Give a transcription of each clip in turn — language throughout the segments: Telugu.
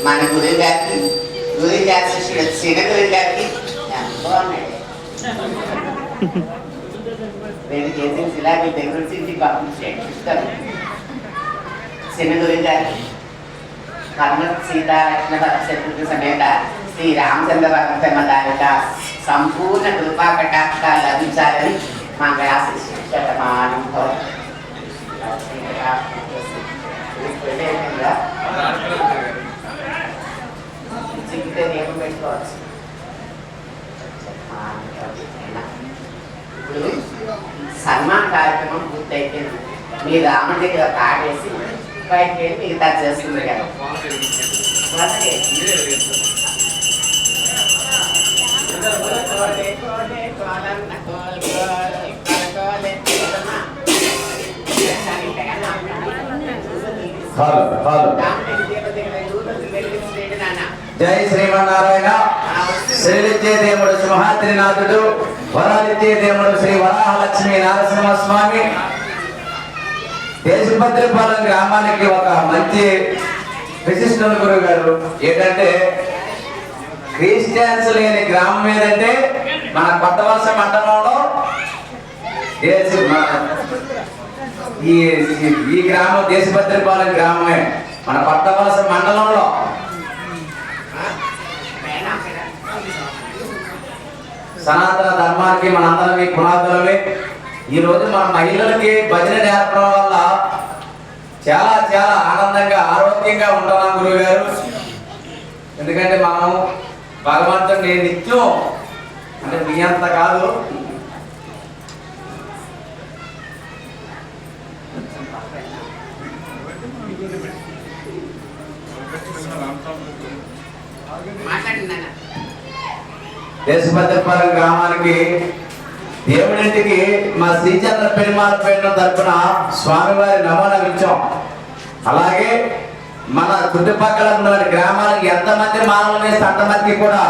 మన గురువు గారికి చిన్న గురువు గారికి నేను చేసిన శిలాకి దగ్గర నుంచి పంపించాను చిన్న గురువు గారికి కర్మ సీతా లక్ష్మణ శత్రుఘ్న సమేత శ్రీ రామచంద్ర పరమ దానిక సంపూర్ణ కృపా కటాక్షాలు లభించాలని మాకు ఆశిస్తున్నాను. పెట్టుకోవచ్చు. ఇప్పుడు సన్మాన కార్యక్రమం పూర్తయిపోయింది. మీరు రాముడి దగ్గర పాటేసి బయటకి వెళ్ళి మిగతా చేస్తుంది కదా. జై శ్రీమన్నారాయణ. శ్రీలిచ్చే దేవుడు సింహాద్రినాథుడు, వరాలిచ్చే దేవుడు శ్రీ వరాహలక్ష్మి నరసింహస్వామి దేశభద్రపాలెం గ్రామానికి ఒక మంచి విశిష్టం గురువు గారు. ఏంటంటే క్రిస్టియన్స్ లేని గ్రామం ఏదంటే మన కొత్తవలస మండలంలో ఈ గ్రామం దేశభద్రపాలెం గ్రామమే. మన కొత్తవలస మండలంలో సనాతన ధర్మానికి మనందరం పునాదులమే. ఈరోజు మన మహిళలకి భజన నేర్పడం వల్ల చాలా చాలా ఆనందంగా ఆరోగ్యంగా ఉంటున్నాం గురువు గారు. ఎందుకంటే మనం భగవంతుడిని నిత్యం అంటే మీ అంత కాదు దేశపతిపాలెం గ్రామానికి దేవుడింటికి మా శ్రీచంద్ర పెరుమాళ పేట తరపున స్వామివారి నమూనా ఇచ్చాం. అలాగే మన చుట్టుపక్కల ఉన్న గ్రామాలకు ఎంతమంది మాలలు వేస్తే అంతమందికి కూడా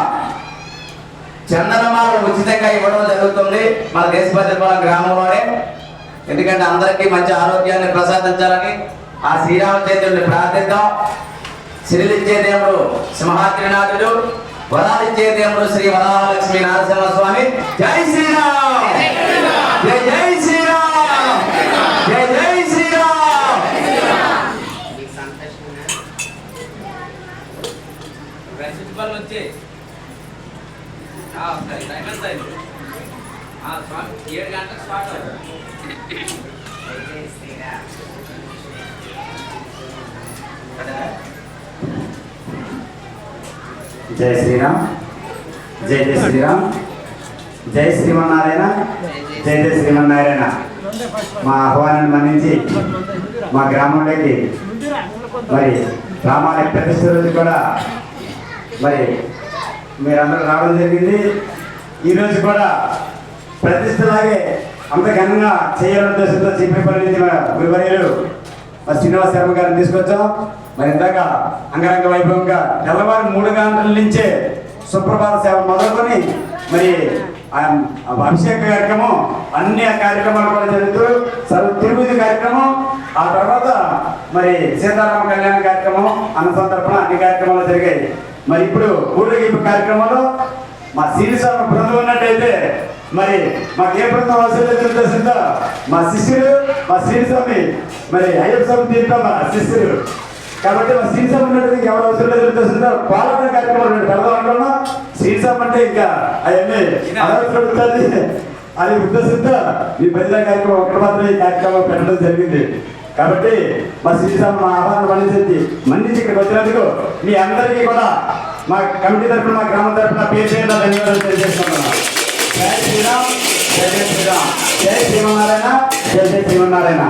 చందనమాలు ఉచితంగా ఇవ్వడం జరుగుతుంది మన దేశపతిపాలెం గ్రామంలోనే. ఎందుకంటే అందరికీ మంచి ఆరోగ్యాన్ని ప్రసాదించాలని ఆ శ్రీరామచంద్రుడిని ప్రార్థిద్దాం. శ్రీలిచ్చే దేవుడు సింహాద్రినాథుడు, వరాలిచ్చే దేవుడు శ్రీ వరాలక్ష్మీ నరసింహస్వామి. జై శ్రీరామ్, జై జై శ్రీరామ్, జై జై శ్రీరామ్. వచ్చి 7 గంటలకు స్టార్ట్ అవుతుంది. జై శ్రీరామ్, జై జై శ్రీరామ్, జై శ్రీమన్నారాయణ, జై జై శ్రీమన్నారాయణ. మా ఆహ్వానాన్ని మన్నించి మా గ్రామంలోకి మరి రామాలయ ప్రతిష్ఠ రోజు కూడా మరి మీరందరూ రావడం జరిగింది. ఈరోజు కూడా ప్రతిష్టలాగే అంత ఘనంగా చేయాలనే ఉద్దేశంతో చీపేపల్లి నుంచి మన గురువర్యులు మరి శ్రీనివాస శర్మ గారిని తీసుకొచ్చాం. మరి ఇందాక అంగరంగ వైభవంగా తెల్లవారు 3 గంటల నుంచే సుప్రభాత సేవ మొదలుకొని మరి అభిషేక కార్యక్రమం అన్ని కార్యక్రమాలు కూడా జరుగుతూ తిరుపతి కార్యక్రమం, ఆ తర్వాత మరి సీతారామ కళ్యాణ కార్యక్రమం, అన్న సందర్భన అన్ని కార్యక్రమాలు జరిగాయి. మరి ఇప్పుడు ఊరేగింపు కార్యక్రమంలో మా శ్రీస్వామి బృందం ఉన్నట్టయితే మరి మాకు ఏ బృందం అవసరం ఉద్దేశంతో మా శిష్యులు మా శ్రీస్వామి మరి అయ్యప్ప స్వామి తీర్థం మా శిష్యులు కాబట్టి మా శ్రీస్వామి ఉన్నట్టు ఎవరు అవసరం లేదు ఉద్దేశంతో పాలన కార్యక్రమం పెడదాం అనుకున్నాం. శ్రీస్వామి అంటే ఇంకా అవన్నీ అదవుతుంది అది ఉద్దేశంతో ఈ భజన కార్యక్రమం ఒకటి మాత్రం ఈ కార్యక్రమం పెట్టడం జరిగింది. కాబట్టి మా శ్రీస్వామి మా ఆహ్వానం మన్నించి ఇక్కడికి వచ్చినందుకు మీ అందరికీ కూడా మా కమిటీ తరఫున మా గ్రామం తరఫున పేరు ధన్యవాదాలు తెలియజేస్తున్నాను. జై శ్రీరామ్, జై జై శ్రీరామ్, జై శ్రీమన్నారాయణ, జై జై శ్రీమన్నారాయణ.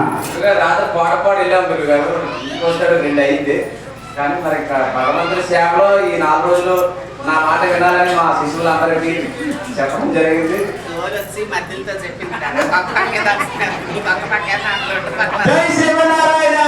రాత్రి పాడపాడు వెళ్ళాం గురు గారు, ఇంకొస్తాడు 2 అయింది. కానీ మరి భగవంతుడి సేవలో ఈ 4 రోజులు నా మాట వినాలని మా శిష్యులందరికీ చెప్పడం జరిగింది. చెప్పింది జై శ్రీమన్నారాయణ.